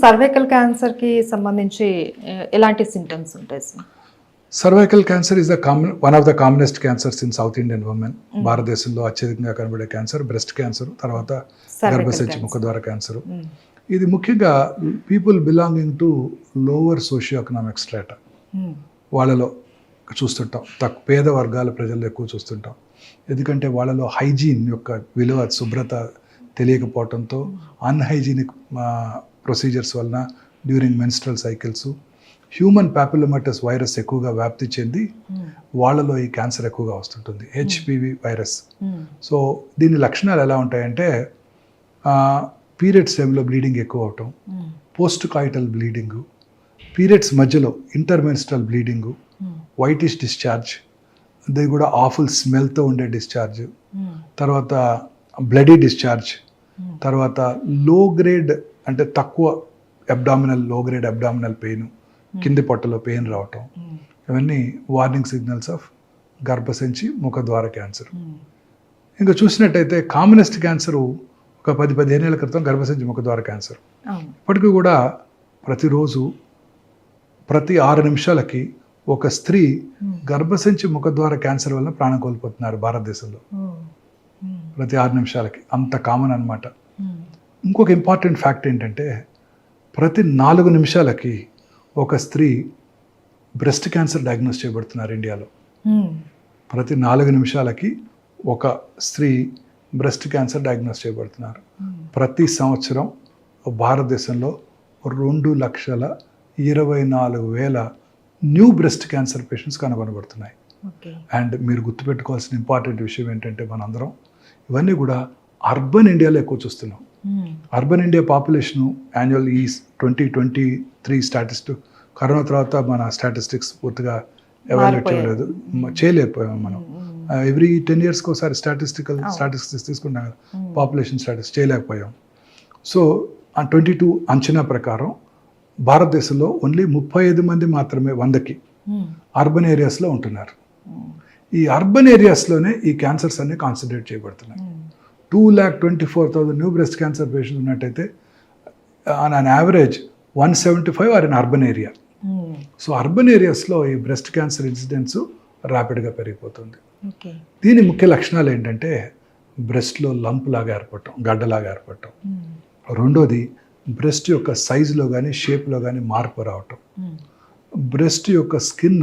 Cervical క్యాన్సర్‌కి సంబంధించి ఎలాంటి సింప్టమ్స్ ఉంటాయి sir? Cervical cancer is one of the commonest cancers in south Indian women. భారతదేశంలో అత్యధికంగా కనబడే క్యాన్సర్ బ్రెస్ట్ క్యాన్సర్, తర్వాత గర్భసంచి ముఖద్వార క్యాన్సర్. ఇది ముఖ్యంగా people belonging to lower socio economic strata వాళ్ళలో చూస్తుంటాం. పేద వర్గాల ప్రజల్లో ఎక్కువ చూస్తుంటాం. ఎందుకంటే వాళ్ళలో హైజీన్ యొక్క విలువ, శుభ్రత తెలియకపోవడంతో అన్హైజీనిక్ ప్రొసీజర్స్ వలన during menstrual cycles human papillomatous virus ఎక్కువగా వ్యాప్తి చెంది వాళ్ళలో ఈ క్యాన్సర్ ఎక్కువగా వస్తుంటుంది, హెచ్పివి వైరస్. సో దీని లక్షణాలు ఎలా ఉంటాయంటే పీరియడ్స్ టైంలో బ్లీడింగ్ ఎక్కువ అవటం, పోస్ట్ కాయిటల్ బ్లీడింగు, పీరియడ్స్ మధ్యలో ఇంటర్మెన్స్ట్రల్ బ్లీడింగు, వైటిష్ డిశ్చార్జ్, అది కూడా ఆఫుల్ స్మెల్తో ఉండే డిశ్చార్జ్, తర్వాత బ్లడీ డిశ్చార్జ్, తర్వాత లో గ్రేడ్ అంటే తక్కువ లో గ్రేడ్ అబ్డామినల్ పెయిన్, కింది పొట్టలో పెయిన్ రావటం, ఇవన్నీ వార్నింగ్ సిగ్నల్స్ ఆఫ్ గర్భసంచి ముఖద్వార క్యాన్సర్. ఇంకా చూసినట్టయితే కామనెస్ట్ క్యాన్సరు ఒక 10-15 ఏళ్ల క్రితం గర్భసంచి ముఖద్వార క్యాన్సర్. ఇప్పటికీ కూడా ప్రతిరోజు ప్రతి 6 నిమిషాలకి ఒక స్త్రీ గర్భసంచి ముఖద్వార క్యాన్సర్ వలన ప్రాణం కోల్పోతున్నారు భారతదేశంలో. ప్రతి 6 నిమిషాలకి, అంత కామన్ అన్నమాట. ఇంకొక ఇంపార్టెంట్ ఫ్యాక్ట్ ఏంటంటే ప్రతి 4 నిమిషాలకి ఒక స్త్రీ బ్రెస్ట్ క్యాన్సర్ డయాగ్నోస్ చేయబడుతున్నారు ఇండియాలో. ప్రతి 4 నిమిషాలకి ఒక స్త్రీ బ్రెస్ట్ క్యాన్సర్ డయాగ్నోస్ చేయబడుతున్నారు. ప్రతి సంవత్సరం భారతదేశంలో 2,24,000 న్యూ బ్రెస్ట్ క్యాన్సర్ పేషెంట్స్ కనుగొనబడుతున్నాయి. అండ్ మీరు గుర్తుపెట్టుకోవాల్సిన ఇంపార్టెంట్ విషయం ఏంటంటే మనందరం ఇవన్నీ కూడా అర్బన్ ఇండియాలో ఎక్కువ చూస్తున్నాం. అర్బన్ ఇండియా పాపులేషన్ యాన్యువల్ ఈ 2023 స్టాటిస్టిక్, కరోనా తర్వాత మన స్టాటిస్టిక్స్ పూర్తిగా ఎవాల్యుయేట్ చేయలేదు, చేయలేకపోయాం మనం. ఎవ్రీ 10 yearsకి ఒకసారి స్టాటిస్టిక్స్ తీసుకుంటాం కదా, పాపులేషన్ స్టాటిస్టిక్స్ చేయలేకపోయాం. సో ఆ 22 అంచనా ప్రకారం భారతదేశంలో ఓన్లీ 35 మంది మాత్రమే 100కి అర్బన్ ఏరియాస్లో ఉంటున్నారు. ఈ అర్బన్ ఏరియాస్లోనే ఈ క్యాన్సర్స్ అన్ని కాన్సన్ట్రేట్ చేయబడుతున్నాయి. 2,24,000 న్యూ బ్రెస్ట్ క్యాన్సర్ పేషెంట్స్ ఉన్నట్టయితే on an average 175 are in urban area. So urban ఏరియాస్లో ఈ బ్రెస్ట్ క్యాన్సర్ ఇన్సిడెన్స్ ర్యాపిడ్గా పెరిగిపోతుంది. దీని ముఖ్య లక్షణాలు ఏంటంటే బ్రెస్ట్లో లంప్ లాగా ఏర్పడటం, గడ్డలాగా ఏర్పడటం. రెండోది బ్రెస్ట్ యొక్క సైజులో కానీ షేప్లో కానీ మార్పు రావటం. బ్రెస్ట్ యొక్క స్కిన్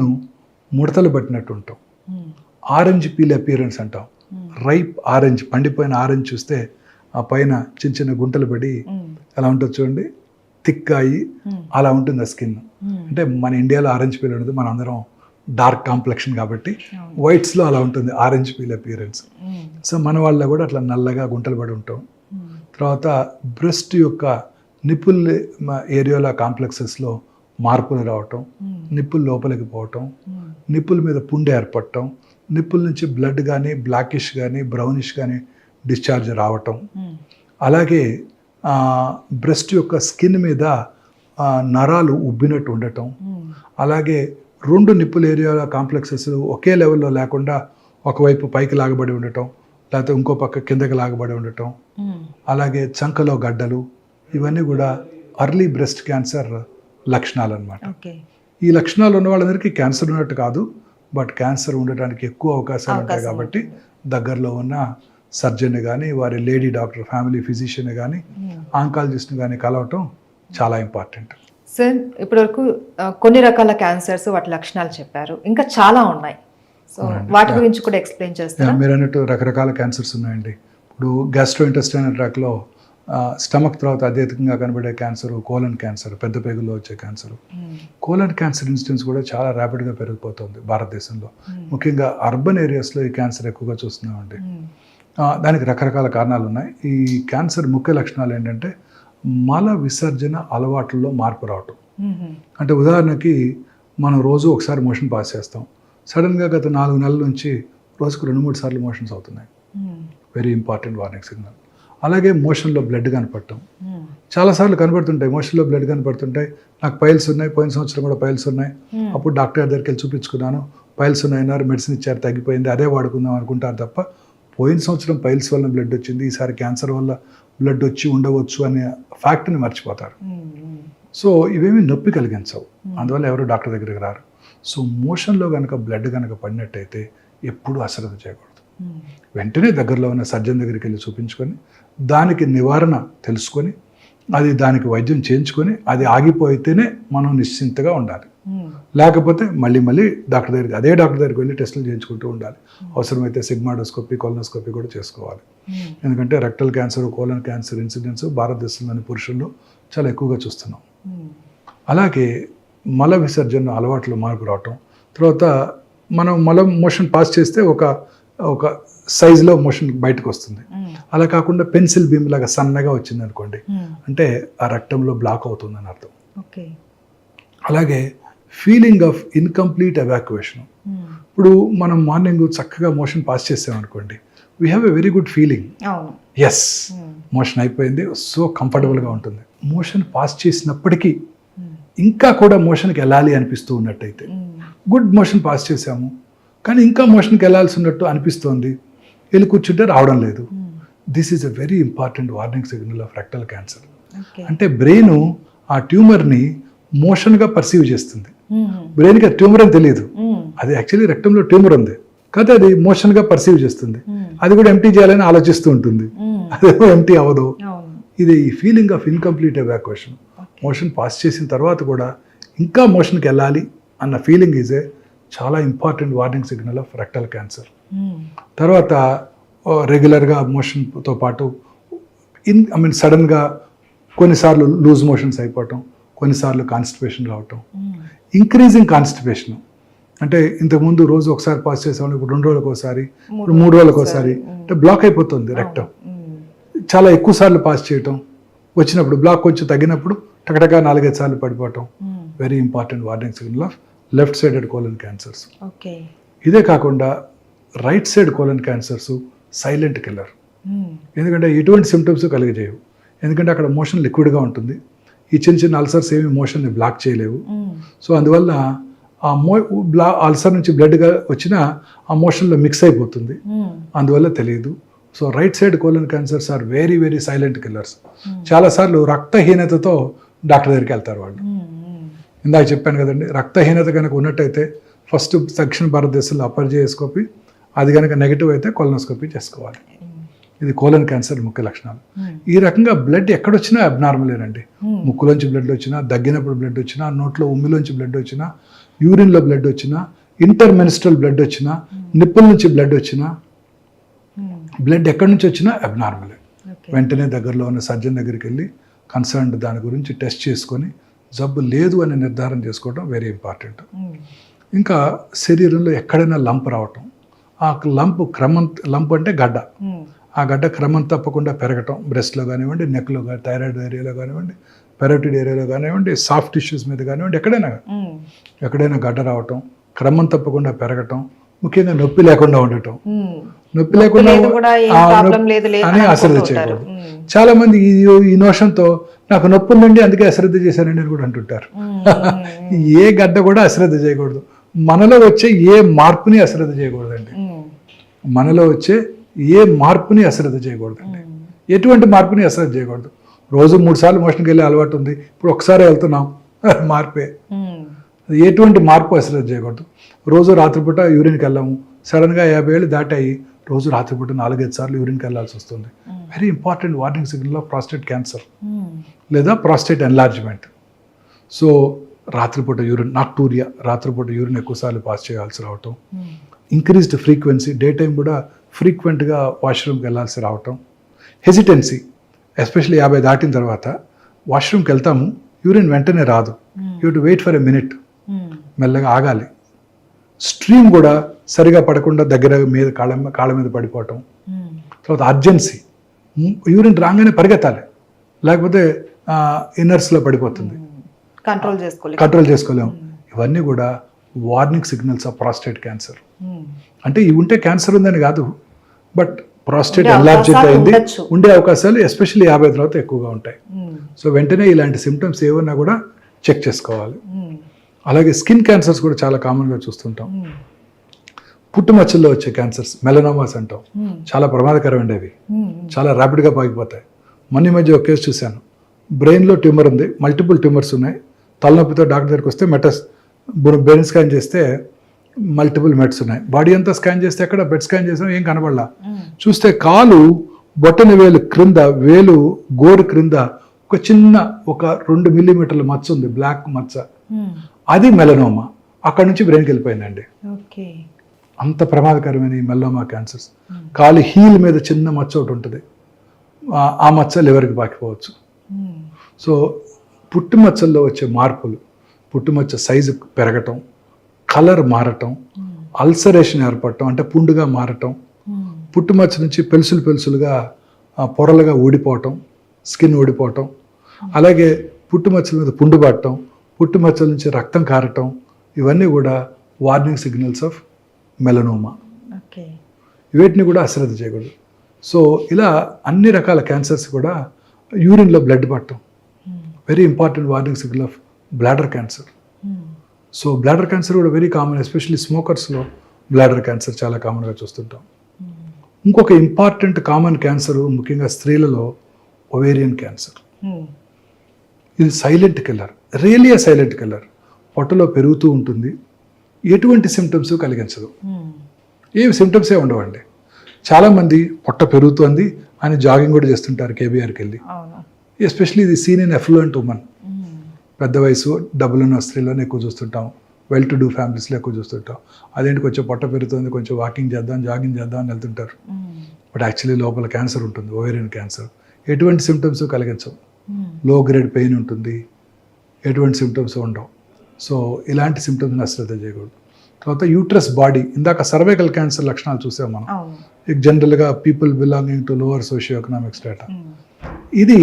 ముడతలు పట్టినట్టు ఉంటాం. ఆరెంజ్ పీల్ అపియరెన్స్ అంటాం. రైప్ ఆరెంజ్, పండిపోయిన ఆరెంజ్ చూస్తే ఆ పైన చిన్న చిన్న గుంటలు పడి ఎలా ఉంటుంది చూడండి, థిక్ అయ్యి అలా ఉంటుంది ఆ స్కిన్. అంటే మన ఇండియాలో ఆరెంజ్ పీల్ ఉంటుంది, మన అందరం డార్క్ కాంప్లెక్షన్ కాబట్టి వైట్స్లో అలా ఉంటుంది ఆరెంజ్ పీల్ అపియరెన్స్. సో మన వాళ్ళ కూడా అట్లా నల్లగా గుంటలు పడి ఉంటాం. తర్వాత బ్రెస్ట్ యొక్క నిప్పుల్ ఏరియాల కాంప్లెక్సెస్లో మార్పులు రావటం, నిప్పులు లోపలికి పోవటం, నిప్పుల మీద పుండె ఏర్పడటం, నిప్పుల నుంచి బ్లడ్ కానీ బ్లాకిష్ కానీ బ్రౌనిష్ కానీ డిశ్చార్జ్ రావటం. అలాగే బ్రెస్ట్ యొక్క స్కిన్ మీద నరాలు ఉబ్బినట్టు ఉండటం. అలాగే 2 నిప్పుల ఏరియాల కాంప్లెక్సెస్ ఒకే లెవెల్లో లేకుండా ఒకవైపు పైకి లాగబడి ఉండటం, లేకపోతే ఇంకో పక్క కిందకి లాగబడి ఉండటం. అలాగే చంకలో గడ్డలు, ఇవన్నీ కూడా అర్లీ బ్రెస్ట్ క్యాన్సర్ లక్షణాలు అన్నమాట. ఈ లక్షణాలు ఉన్న వాళ్ళందరికీ క్యాన్సర్ ఉన్నట్టు కాదు, బట్ క్యాన్సర్ ఉండటానికి ఎక్కువ అవకాశాలు ఉంటాయి కాబట్టి దగ్గరలో ఉన్న సర్జన్ కానీ, వారి లేడీ డాక్టర్, ఫ్యామిలీ ఫిజిషియన్ కానీ, ఆంకాలజిస్ట్ని కానీ కలవటం చాలా ఇంపార్టెంట్. సార్ ఇప్పటివరకు కొన్ని రకాల క్యాన్సర్స్, వాటి లక్షణాలు చెప్పారు, ఇంకా చాలా ఉన్నాయి. సో వాటి గురించి కూడా ఎక్స్ప్లెయిన్ చేస్తారా? మీరు అన్నట్టు రకరకాల క్యాన్సర్స్ ఉన్నాయండి. ఇప్పుడు గ్యాస్ట్రో ఇంటెస్టైనల్ ట్రాక్లో స్టమక్ తర్వాత అత్యధికంగా కనబడే క్యాన్సర్ కోలన్ క్యాన్సర్, పెద్ద పేగుల్లో వచ్చే క్యాన్సర్. కోలన్ క్యాన్సర్ ఇన్సిడెన్స్ కూడా చాలా ర్యాపిడ్గా పెరిగిపోతుంది భారతదేశంలో. ముఖ్యంగా అర్బన్ ఏరియాస్లో ఈ క్యాన్సర్ ఎక్కువగా చూస్తున్నామండి. దానికి రకరకాల కారణాలు ఉన్నాయి. ఈ క్యాన్సర్ ముఖ్య లక్షణాలు ఏంటంటే మల విసర్జన అలవాట్లలో మార్పు రావటం. అంటే ఉదాహరణకి మనం రోజు ఒకసారి మోషన్ పాస్ చేస్తాం, సడన్గా గత 4 నెలల నుంచి రోజుకు 2-3 సార్లు మోషన్స్ అవుతున్నాయి. Very important warning signal. అలాగే మోషన్లో బ్లడ్ కనపడటం చాలాసార్లు కనపడుతుంటాయి. మోషన్లో బ్లడ్ కనపడుతుంటాయి. నాకు పైల్స్ ఉన్నాయి, పోయిన సంవత్సరం కూడా పైల్స్ ఉన్నాయి, అప్పుడు డాక్టర్ దగ్గరికి వెళ్ళి చూపించుకున్నాను, పైల్స్ ఉన్నాయన్నారు, మెడిసిన్ ఇచ్చారు, తగ్గిపోయింది, అదే వాడుకుందాం అనుకుంటారు తప్ప పోయిన సంవత్సరం పైల్స్ వల్ల బ్లడ్ వచ్చింది, ఈసారి క్యాన్సర్ వల్ల బ్లడ్ వచ్చి ఉండవచ్చు అనే ఫ్యాక్ట్ని మర్చిపోతారు. సో ఇవేమి నొప్పి కలిగించవు, అందువల్ల ఎవరు డాక్టర్ దగ్గరికి రారు. సో మోషన్లో కనుక బ్లడ్ కనుక పడినట్టయితే ఎప్పుడూ అశ్రద్ధ చేయకూడదు. వెంటనే దగ్గరలో ఉన్న సర్జన్ దగ్గరికి వెళ్ళి చూపించుకొని దానికి నివారణ తెలుసుకొని అది దానికి వైద్యం చేయించుకొని అది ఆగిపోయితేనే మనం నిశ్చింతగా ఉండాలి. లేకపోతే మళ్ళీ డాక్టర్ దగ్గరికి వెళ్ళి టెస్టులు చేయించుకుంటూ ఉండాలి. అవసరమైతే సిగ్మాడోస్కోపీ, కొలనోస్కోపీ కూడా చేసుకోవాలి. ఎందుకంటే rectal cancer, colon cancer incidence భారతదేశంలోని పురుషుల్లో చాలా ఎక్కువగా చూస్తున్నాం. అలాగే మల విసర్జన అలవాట్లు మార్పు రావటం, తర్వాత మనం మోషన్ పాస్ చేస్తే ఒక సైజులో మోషన్ బయటకు వస్తుంది. అలా కాకుండా పెన్సిల్ బీమ్ లాగా సన్నగా వచ్చింది అనుకోండి, అంటే ఆ రక్తంలో బ్లాక్ అవుతుందని అర్థం. అలాగే ఫీలింగ్ ఆఫ్ ఇన్కంప్లీట్ ఎవాక్యుయేషన్. ఇప్పుడు మనం మార్నింగ్ చక్కగా మోషన్ పాస్ చేసామనుకోండి, we have a very good feeling, yes motion అయిపోయింది, సో కంఫర్టబుల్గా ఉంటుంది. మోషన్ పాస్ చేసినప్పటికీ ఇంకా కూడా మోషన్కి వెళ్ళాలి అనిపిస్తూ ఉన్నట్టయితే, గుడ్ మోషన్ పాస్ చేసాము కానీ ఇంకా మోషన్కి వెళ్ళాల్సి ఉన్నట్టు అనిపిస్తోంది, వెళ్ళి కూర్చుంటే రావడం లేదు, this is a very important warning signal of rectal cancer. అంటే బ్రెయిన్ ఆ ట్యూమర్ని మోషన్గా పర్సీవ్ చేస్తుంది. బ్రెయిన్కి ట్యూమర్ అని తెలియదు, అది యాక్చువల్లీ రెక్టంలో ట్యూమర్ ఉంది కదా, అది మోషన్గా పర్సీవ్ చేస్తుంది. అది కూడా ఎంటీ చేయాలని ఆలోచిస్తూ ఉంటుంది, అదేమో ఎంటీ అవ్వదు. ఇది feeling of incomplete evacuation. Motion pass చేసిన తర్వాత కూడా ఇంకా మోషన్కి వెళ్ళాలి అన్న ఫీలింగ్ ఈజ్ ఏ చాలా important warning signal of rectal cancer. తర్వాత రెగ్యులర్గా మోషన్తో పాటు సడన్గా కొన్నిసార్లు లూజ్ మోషన్స్ అయిపోవటం, కొన్నిసార్లు కాన్స్టిపేషన్ రావటం, ఇంక్రీజింగ్ కాన్స్టిపేషన్. అంటే ఇంతకుముందు రోజు ఒకసారి పాస్ చేసేవాళ్ళు, ఇప్పుడు 2 రోజులకు ఒకసారి, ఇప్పుడు 3 రోజులకు ఒకసారి, అంటే బ్లాక్ అయిపోతుంది రెక్టం. చాలా ఎక్కువ సార్లు పాస్ చేయటం, వచ్చినప్పుడు బ్లాక్ కొంచెం తగ్గినప్పుడు టకటగా 4-5 సార్లు పడిపోవటం, very important warning signal of left sided colon cancers. ఇదే కాకుండా right side colon cancers silent killer. ఎందుకంటే ఎటువంటి సిమ్టమ్స్ కలిగజేయవు, ఎందుకంటే అక్కడ మోషన్ లిక్విడ్గా ఉంటుంది. ఈ చిన్న అల్సర్స్ ఏమి మోషన్ని బ్లాక్ చేయలేవు. సో అందువల్ల ఆ అల్సర్ నుంచి బ్లడ్గా వచ్చినా ఆ మోషన్లో మిక్స్ అయిపోతుంది, అందువల్ల తెలియదు. So right side colon cancers are very very silent killers. చాలాసార్లు రక్తహీనతతో డాక్టర్ దగ్గరికి వెళ్తారు వాళ్ళు. ఇందాక చెప్పాను కదండి, రక్తహీనత కనుక ఉన్నట్టయితే ఫస్ట్ దక్షిణ భారతదేశంలో అపర్జయోస్కోపీ, అది కనుక నెగిటివ్ అయితే కొలనోస్కోపీ చేసుకోవాలి. ఇది కోలన్ క్యాన్సర్ ముఖ్య లక్షణాలు. ఈ రకంగా బ్లడ్ ఎక్కడొచ్చినా అబ్నార్మలేనండి. ముక్కులోంచి బ్లడ్ వచ్చినా, దగ్గినప్పుడు బ్లడ్ వచ్చినా, నోట్లో ఉమ్మిలోంచి బ్లడ్ వచ్చినా, యూరిన్లో బ్లడ్ వచ్చినా, ఇంటర్మెనిస్ట్రల్ బ్లడ్ వచ్చినా, నిప్పుల నుంచి బ్లడ్ వచ్చినా, బ్లడ్ ఎక్కడి నుంచి వచ్చినా అబ్నార్మలే. వెంటనే దగ్గరలో ఉన్న సర్జన్ దగ్గరికి వెళ్ళి కన్సర్న్డ్ దాని గురించి టెస్ట్ చేసుకొని జబ్బు లేదు అని నిర్ధారణ చేసుకోవడం వెరీ ఇంపార్టెంట్. ఇంకా శరీరంలో ఎక్కడైనా లంప్ రావటం, ఆ లంప్ అంటే గడ్డ, ఆ గడ్డ క్రమం తప్పకుండా పెరగటం, బ్రెస్ట్లో కానివ్వండి, నెక్లో కానీ, థైరాయిడ్ ఏరియాలో కానివ్వండి, పెరోటిడ్ ఏరియాలో కానివ్వండి, సాఫ్ట్ టిష్యూస్ మీద కానివ్వండి, ఎక్కడైనా గడ్డ రావటం, క్రమం తప్పకుండా పెరగటం, ముఖ్యంగా నొప్పి లేకుండా ఉండటం. నొప్పి లేకుండా అని అశ్రద్ధ చేయకూడదు. చాలా మంది ఈ నోషన్తో నాకు నొప్పి ఉందండి అందుకే అశ్రద్ధ చేశానండి అని కూడా అంటుంటారు. ఏ గడ్డ కూడా అశ్రద్ధ చేయకూడదు. మనలో వచ్చే ఏ మార్పుని అశ్రద్ధ చేయకూడదండి. మనలో వచ్చే ఏ మార్పుని అశ్రద్ధ చేయకూడదండి. ఎటువంటి మార్పుని అశ్రద్ధ చేయకూడదు. రోజు 3 సార్లు మోషన్కి వెళ్ళే అలవాటు ఉంది, ఇప్పుడు ఒకసారి వెళ్తున్నాం, మార్పే. ఎటువంటి మార్పు అశ్రద్ధ చేయకూడదు. రోజు రాత్రిపూట యూరిన్కి వెళ్ళాము, సడన్గా 50 ఏళ్ళు దాటాయి, రోజు రాత్రిపూట 4-5 సార్లు యూరిన్కి వెళ్ళాల్సి వస్తుంది. Very important warning signal of prostate cancer లేదా ప్రాస్టేట్ ఎన్లార్జ్మెంట్. సో రాత్రిపూట యూరిన్, నాక్టూరియా, రాత్రిపూట యూరిన్ ఎక్కువసార్లు పాస్ చేయాల్సి రావటం, ఇంక్రీజ్డ్ ఫ్రీక్వెన్సీ, డే టైం కూడా ఫ్రీక్వెంట్గా వాష్రూమ్కి వెళ్ళాల్సి రావటం, హెసిటెన్సీ, ఎస్పెషల్లీ 50 దాటిన తర్వాత వాష్రూమ్కి వెళ్తాము, యూరిన్ వెంటనే రాదు, you to wait for a minute, మెల్లగా ఆగాలి. స్ట్రీమ్ కూడా సరిగా పడకుండా దగ్గర మీద కాళ్ళ మీద పడిపోవటం. తర్వాత అర్జెన్సీ, యూరిన్ పరిగెత్తాలి, లేకపోతే ఇన్నర్స్లో పడిపోతుంది, కంట్రోల్ చేసుకోలేము. ఇవన్నీ కూడా warning signals of prostate cancer. అంటే ఇవి ఉంటే క్యాన్సర్ ఉందని కాదు, బట్ ప్రాస్టేట్ ఎన్లార్జ్ అయింది, ఉండే అవకాశాలు ఎస్పెషల్లీ 50 తర్వాత ఎక్కువగా ఉంటాయి. సో వెంటనే ఇలాంటి సిమ్టమ్స్ ఏమన్నా కూడా చెక్ చేసుకోవాలి. అలాగే స్కిన్ క్యాన్సర్స్ కూడా చాలా కామన్గా చూస్తుంటాం. పుట్టుమచ్చల్లో వచ్చే క్యాన్సర్స్, మెలనోమాస్ అంటాం, చాలా ప్రమాదకరమైనవి, చాలా ర్యాపిడ్గా పాకిపోతాయి. మొన్న ఈ మధ్య ఒక కేసు చూశాను. బ్రెయిన్లో ట్యూమర్ ఉంది, మల్టిపుల్ ట్యూమర్స్ ఉన్నాయి. తలనొప్పితో డాక్టర్ దగ్గరికి వస్తే బ్రెయిన్ స్కాన్ చేస్తే మల్టిపుల్ మెట్స్ ఉన్నాయి. బాడీ అంతా స్కాన్ చేస్తే ఎక్కడ బెడ్ స్కాన్ చేసాం, ఏం కనబడలా. చూస్తే కాలు బొట్టన వేలు క్రింద, వేలు గోరు క్రింద ఒక చిన్న 2 మిల్లీమీటర్ల మచ్చ ఉంది, బ్లాక్ మచ్చ. అది మెలనోమా. అక్కడ నుంచి బ్రెయిన్కి వెళ్ళిపోయిందండి. అంత ప్రమాదకరమైన ఈ మెలనోమా క్యాన్సర్స్. కాలు హీల్ మీద చిన్న మచ్చ ఒకటి ఉంటుంది, ఆ మచ్చ లివర్కి పాకిపోవచ్చు. సో పుట్టుమచ్చల్లో వచ్చే మార్పులు, పుట్టుమచ్చ సైజు పెరగటం, కలర్ మారటం, అల్సరేషన్ ఏర్పడటం అంటే పుండుగా మారటం, పుట్టుమచ్చ నుంచి పెలుసులుగా పొరలుగా ఊడిపోవటం, స్కిన్ ఊడిపోవటం, అలాగే పుట్టుమచ్చల మీద పుండు పడటం, పుట్టుమచ్చల నుంచి రక్తం కారటం, ఇవన్నీ కూడా వార్నింగ్ సిగ్నల్స్ ఆఫ్ మెలనోమా. వీటిని కూడా అశ్రద్ధ చేయకూడదు. సో ఇలా అన్ని రకాల క్యాన్సర్స్ కూడా యూరిన్లో బ్లడ్ పట్టడం very important warning signal of bladder cancer. So bladder cancer కూడా వెరీ కామన్, ఎస్పెషల్లీ స్మోకర్స్లో బ్లాడర్ క్యాన్సర్ చాలా కామన్గా చూస్తుంటాం. ఇంకొక ఇంపార్టెంట్ కామన్ క్యాన్సర్ ముఖ్యంగా స్త్రీలలో ఒవేరియన్ క్యాన్సర్. ఇది silent killer, really silent killer. పొట్టలో పెరుగుతూ ఉంటుంది, ఎటువంటి సిమ్టమ్స్ కలిగించదు, ఏమి సిమ్టమ్సే ఉండవండి. చాలామంది పొట్ట పెరుగుతోంది అని జాగింగ్ కూడా చేస్తుంటారు కేబీఆర్కి వెళ్ళి. ఎస్పెషల్లీ ఇది సీన్ ఇన్ ఎఫ్లూయెంట్ ఉమెన్, పెద్ద వయసు డబ్బులున్న స్త్రీలను ఎక్కువ చూస్తుంటాం, వెల్ టు డూ ఫ్యామిలీస్లో ఎక్కువ చూస్తుంటాం. అదేంటి కొంచెం పొట్ట పెరుగుతుంది, కొంచెం వాకింగ్ చేద్దాం, జాగింగ్ చేద్దాం అని వెళ్తుంటారు. బట్ యాక్చువల్లీ లోపల క్యాన్సర్ ఉంటుంది, ఓవేరియన్ క్యాన్సర్. ఎటువంటి సిమ్టమ్స్ కలిగించవు, లో గ్రేడ్ పెయిన్ ఉంటుంది, ఎటువంటి సిమ్టమ్స్ ఉండవు. సో ఇలాంటి సిమ్టమ్స్ని అశ్రద్ధ చేయకూడదు. తర్వాత యూట్రస్ బాడీ, ఇందాక సర్వైకల్ క్యాన్సర్ లక్షణాలు చూసాం మనం. జనరల్గా people belonging to lower socio economic status. ఇది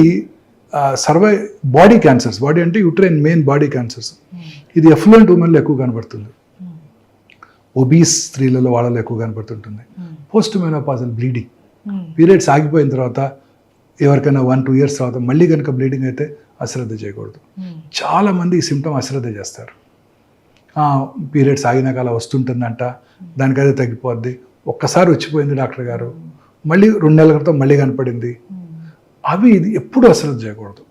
బాడీ క్యాన్సర్స్, బాడీ అంటే యూట్రైన్ మెయిన్ బాడీ క్యాన్సర్స్. ఇది ఎఫ్లూయెంట్ ఉమెన్లో ఎక్కువ కనబడుతుంది, ఒబీస్ స్త్రీలలో వాళ్ళలో ఎక్కువ కనబడుతుంటుంది. పోస్ట్ మెనోపాజల్ బ్లీడింగ్, పీరియడ్స్ ఆగిపోయిన తర్వాత ఎవరికైనా 1-2 years తర్వాత మళ్ళీ కనుక బ్లీడింగ్ అయితే అశ్రద్ధ చేయకూడదు. చాలామంది ఈ సిమ్టమ్ అశ్రద్ధ చేస్తారు. పీరియడ్స్ ఆగినాక అలా వస్తుంటుందంట, దానికదే తగ్గిపోద్ది, ఒక్కసారి వచ్చిపోయింది డాక్టర్ గారు, మళ్ళీ 2 నెలల క్రితం మళ్ళీ కనపడింది. అవి ఇది ఎప్పుడు అశ్రద్ధ చేయకూడదు.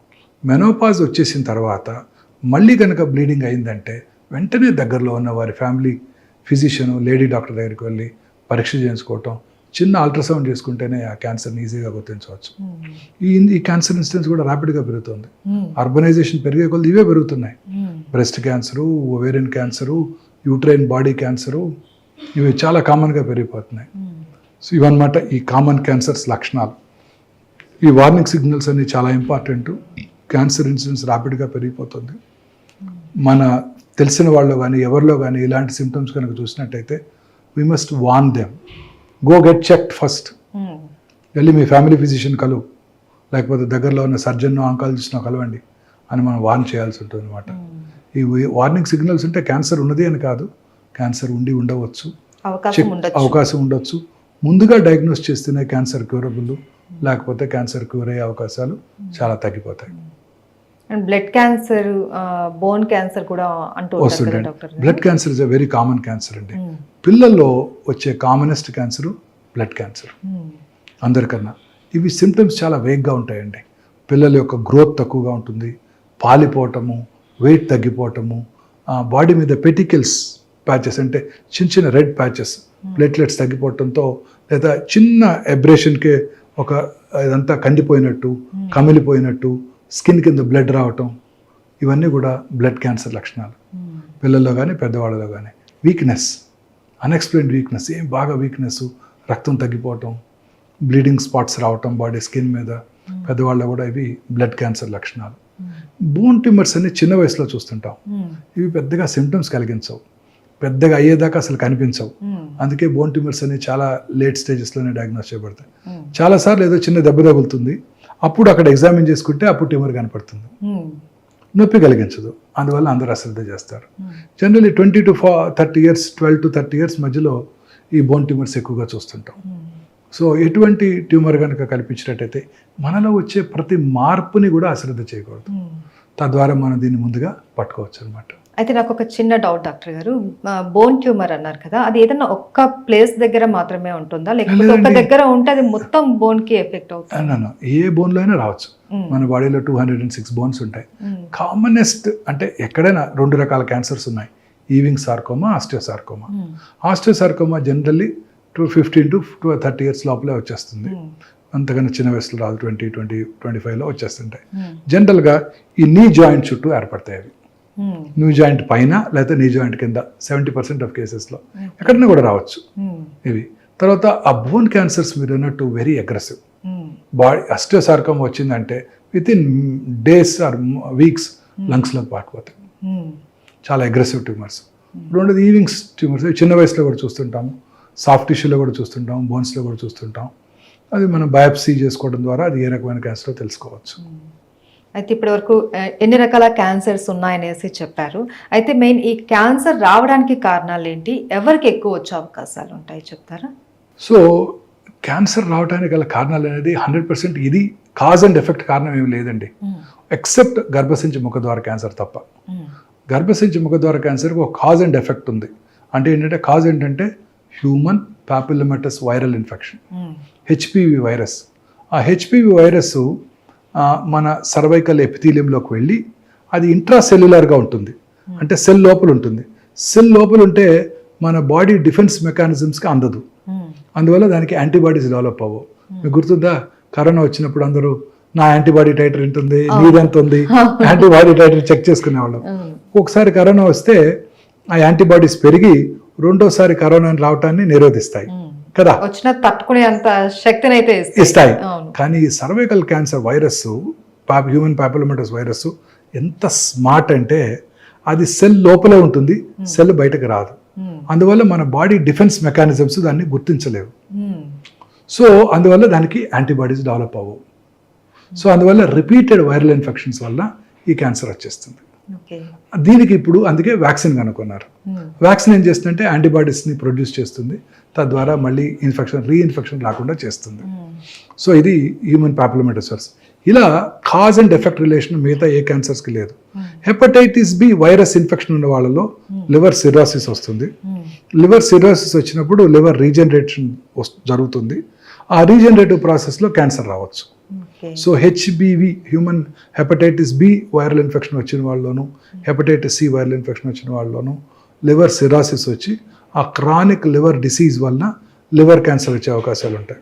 మెనోపాజ్ వచ్చేసిన తర్వాత మళ్ళీ కనుక బ్లీడింగ్ అయిందంటే వెంటనే దగ్గరలో ఉన్న వారి ఫ్యామిలీ ఫిజిషియన్, లేడీ డాక్టర్ దగ్గరికి వెళ్ళి పరీక్ష చేయించుకోవటం, చిన్న అల్ట్రాసౌండ్ చేసుకుంటేనే ఆ క్యాన్సర్ని ఈజీగా గుర్తించవచ్చు. ఈ క్యాన్సర్ ఇన్సిడెన్స్ కూడా ర్యాపిడ్గా పెరుగుతుంది. అర్బనైజేషన్ పెరిగే కొద్ది ఇవే పెరుగుతున్నాయి. Breast cancer, ovarian cancer, uterine body cancer, ఇవి చాలా కామన్గా పెరిగిపోతున్నాయి. సో ఇవన్నమాట ఈ కామన్ క్యాన్సర్స్ లక్షణాలు. ఈ వార్నింగ్ సిగ్నల్స్ అన్ని చాలా ఇంపార్టెంట్. క్యాన్సర్ ఇన్సిడెన్స్ ర్యాపిడ్గా పెరిగిపోతుంది. మన తెలిసిన వాళ్ళు కానీ ఎవరిలో కానీ ఇలాంటి సిమ్టమ్స్ కనుక చూసినట్టయితే we must warn them, go get checked first. వెళ్ళి మీ ఫ్యామిలీ ఫిజిషియన్ కలువు, లేకపోతే దగ్గరలో ఉన్న సర్జన్, ఆంకాలజిస్ట్ను కలవండి అని మనం వార్న్ చేయాల్సి ఉంటుంది అనమాట. ఈ వార్నింగ్ సిగ్నల్స్ ఉంటే క్యాన్సర్ ఉన్నది అని కాదు, క్యాన్సర్ ఉండవచ్చు, అవకాశం ఉండొచ్చు. ముందుగా డయాగ్నోస్ చేస్తేనే క్యాన్సర్ క్యూరబుల్, లేకపోతే క్యాన్సర్ క్యూర్ అయ్యే అవకాశాలు చాలా తగ్గిపోతాయి. And blood cancer, bone cancer కూడా వస్తుంటాయి. Blood cancer is a very common cancer అండి. పిల్లల్లో వచ్చే కామనెస్ట్ క్యాన్సర్ బ్లడ్ క్యాన్సర్ అందరికన్నా. ఇవి సిమ్టమ్స్ చాలా వేగ్గా ఉంటాయండి. పిల్లల యొక్క గ్రోత్ తక్కువగా ఉంటుంది, పాలిపోవటము, వెయిట్ తగ్గిపోవటము, బాడీ మీద పెటికల్స్ ప్యాచెస్ అంటే చిన్న చిన్న రెడ్ ప్యాచెస్, ప్లేట్లెట్స్ తగ్గిపోవటంతో, లేదా చిన్న ఎబ్రేషన్కే ఇదంతా కందిపోయినట్టు, కమిలిపోయినట్టు, స్కిన్ కింద బ్లడ్ రావటం, ఇవన్నీ కూడా బ్లడ్ క్యాన్సర్ లక్షణాలు. పిల్లల్లో కానీ పెద్దవాళ్ళలో కానీ. వీక్నెస్, అన్ఎక్స్ప్లెయిన్డ్ వీక్నెస్, ఏం బాగా వీక్నెస్, రక్తం తగ్గిపోవటం, బ్లీడింగ్ స్పాట్స్ రావటం బాడీ స్కిన్ మీద, పెద్దవాళ్ళలో కూడా ఇవి బ్లడ్ క్యాన్సర్ లక్షణాలు. బోన్ ట్యూమర్స్ అన్ని చిన్న వయసులో చూస్తుంటాం. ఇవి పెద్దగా సిమ్టమ్స్ కలిగించవు, పెద్దగా అయ్యేదాకా అసలు కనిపించవు. అందుకే బోన్ ట్యూమర్స్ అనేవి చాలా లేట్ స్టేజెస్లోనే డయాగ్నోస్ చేయబడతాయి. చాలాసార్లు ఏదో చిన్న దెబ్బ తగులుతుంది, అప్పుడు అక్కడ ఎగ్జామిన్ చేసుకుంటే అప్పుడు ట్యూమర్ కనపడుతుంది, నొప్పి కలిగించదు. అందువల్ల అందరూ అశ్రద్ధ చేస్తారు. Generally 20 to 30 years, 12 to 30 years మధ్యలో ఈ బోన్ ట్యూమర్స్ ఎక్కువగా చూస్తుంటాం. సో ఎటువంటి ట్యూమర్ కనుక కల్పించినట్టయితే మనలో వచ్చే ప్రతి మార్పుని కూడా అశ్రద్ధ చేయకూడదు. తద్వారా మనం దీన్ని ముందుగా పట్టుకోవచ్చు అనమాట. అయితే నాకు ఒక చిన్న డౌట్ డాక్టర్ గారు, బోన్ ట్యూమర్ అన్నారు కదా, అది ఏదైనా ఒక్క ప్లేస్ దగ్గర మాత్రమే ఉంటుందా, లేకపోతే ఒక దగ్గర ఉంటే అది మొత్తం బోన్ కి ఎఫెక్ట్ అవుతుంది? ఏ బోన్లో అయినా రావచ్చు. మన బాడీలో 206 బోన్స్ ఉంటాయి. కామనెస్ట్ అంటే ఎక్కడైనా 2 రకాల క్యాన్సర్స్ ఉన్నాయి, Ewing sarcoma, osteosarcoma. Osteosarcoma generally 15 to 30 years లోపలే వచ్చేస్తుంది, అంతకన్నా చిన్న వయసులో రాదు, 20-25లో వచ్చేస్తుంటాయి. జనరల్గా ఈ నీ జాయింట్ చుట్టూ ఏర్పడతాయి అవి, నీ జాయింట్ పైన లేకపోతే నీ జాయింట్ కింద 70% ఆఫ్ కేసెస్లో ఎక్కడైనా కూడా రావచ్చు ఇవి. తర్వాత ఆ బోన్ క్యాన్సర్స్ మీరు అన్నట్టు వెరీ అగ్రెసివ్. బాడీ ఆస్టియోసార్కోమా వచ్చిందంటే with in days or weeks లంగ్స్లోకి పాకిపోతాయి. చాలా అగ్రెసివ్ ట్యూమర్స్. రెండోది ఈవింగ్స్ ట్యూమర్స్, చిన్న వయసులో కూడా చూస్తుంటాము, సాఫ్ట్ టిష్యూలో కూడా చూస్తుంటాం, బోన్స్లో కూడా చూస్తుంటాం. అది మనం బయాప్సీ చేసుకోవడం ద్వారా అది ఏ రకమైన క్యాన్సర్ తెలుసుకోవచ్చు. అయితే ఇప్పటి వరకు ఎన్ని రకాల క్యాన్సర్స్ ఉన్నాయనేసి చెప్పారు. అయితే మెయిన్ ఈ క్యాన్సర్ రావడానికి కారణాలు ఏంటి, ఎవరికి ఎక్కువ వచ్చే అవకాశాలు ఉంటాయి చెప్తారా? సో క్యాన్సర్ రావడానికి గల కారణాలు అనేది 100% ఇది కాజ్ అండ్ ఎఫెక్ట్ కారణం ఏమి లేదండి, ఎక్సెప్ట్ గర్భసంచి ముఖద్వార క్యాన్సర్ తప్ప. గర్భసంచి ముఖద్వార క్యాన్సర్కి ఒక కాజ్ అండ్ ఎఫెక్ట్ ఉంది. అంటే ఏంటంటే కాజ్ ఏంటంటే human papillomatous viral infection, HPV virus. ఆ హెచ్పివి వైరస్ మన సర్వైకల్ ఎపిథీలియంలోకి వెళ్ళి అది ఇంట్రాసెల్యులర్గా ఉంటుంది, అంటే సెల్ లోపల ఉంటుంది. సెల్ లోపల ఉంటే మన బాడీ డిఫెన్స్ మెకానిజమ్స్కి అందదు, అందువల్ల దానికి యాంటీబాడీస్ డెవలప్ అవ్వవు. మీకు గుర్తుందా, కరోనా వచ్చినప్పుడు అందరూ నా యాంటీబాడీ టైటర్ ఎంత ఉంది, నీదెంత ఉంది, యాంటీబాడీ టైటర్ చెక్ చేసుకునేవాళ్ళం. ఒకసారి కరోనా వస్తే ఆ యాంటీబాడీస్ పెరిగి రెండోసారి కరోనా రావటాన్ని నిరోధిస్తాయి కదా, వచ్చిన తట్టుకునే అంత శక్తిని అయితే ఇస్తాయి. కానీ ఈ cervical cancer virus, human papillomatous virus ఎంత స్మార్ట్ అంటే అది సెల్ లోపలే ఉంటుంది, సెల్ బయటకు రాదు. అందువల్ల మన బాడీ డిఫెన్స్ మెకానిజమ్స్ దాన్ని గుర్తించలేవు. సో అందువల్ల దానికి యాంటీబాడీస్ డెవలప్ అవ్వవు. సో అందువల్ల రిపీటెడ్ వైరల్ ఇన్ఫెక్షన్స్ వల్ల ఈ క్యాన్సర్ వచ్చేస్తుంది. దీనికి ఇప్పుడు అందుకే వ్యాక్సిన్ కనుక్కున్నారు. వ్యాక్సిన్ ఏం చేస్తుందంటే యాంటీబాడీస్ని ప్రొడ్యూస్ చేస్తుంది, తద్వారా మళ్ళీ రీఇన్ఫెక్షన్ రాకుండా చేస్తుంది. సో ఇది హ్యూమన్ పాపిలోమాటస్ వైరస్. ఇలా కాజ్ అండ్ ఎఫెక్ట్ రిలేషన్ మిగతా ఏ క్యాన్సర్స్కి లేదు. హెపటైటిస్ బి వైరస్ ఇన్ఫెక్షన్ ఉన్న వాళ్ళలో లివర్ సిరోసిస్ వస్తుంది. లివర్ సిరోసిస్ వచ్చినప్పుడు లివర్ రీజనరేషన్ జరుగుతుంది. ఆ రీజనరేటివ్ ప్రాసెస్లో క్యాన్సర్ రావచ్చు. So HBV human hepatitis B viral infection వచ్చిన వాళ్ళలోను, హెపటైటిస్ సి వైరల్ ఇన్ఫెక్షన్ వచ్చిన వాళ్ళలోను లివర్ సిరాసిస్ వచ్చి ఆ క్రానిక్ లివర్ డిసీజ్ వలన లివర్ క్యాన్సర్ వచ్చే అవకాశాలు ఉంటాయి.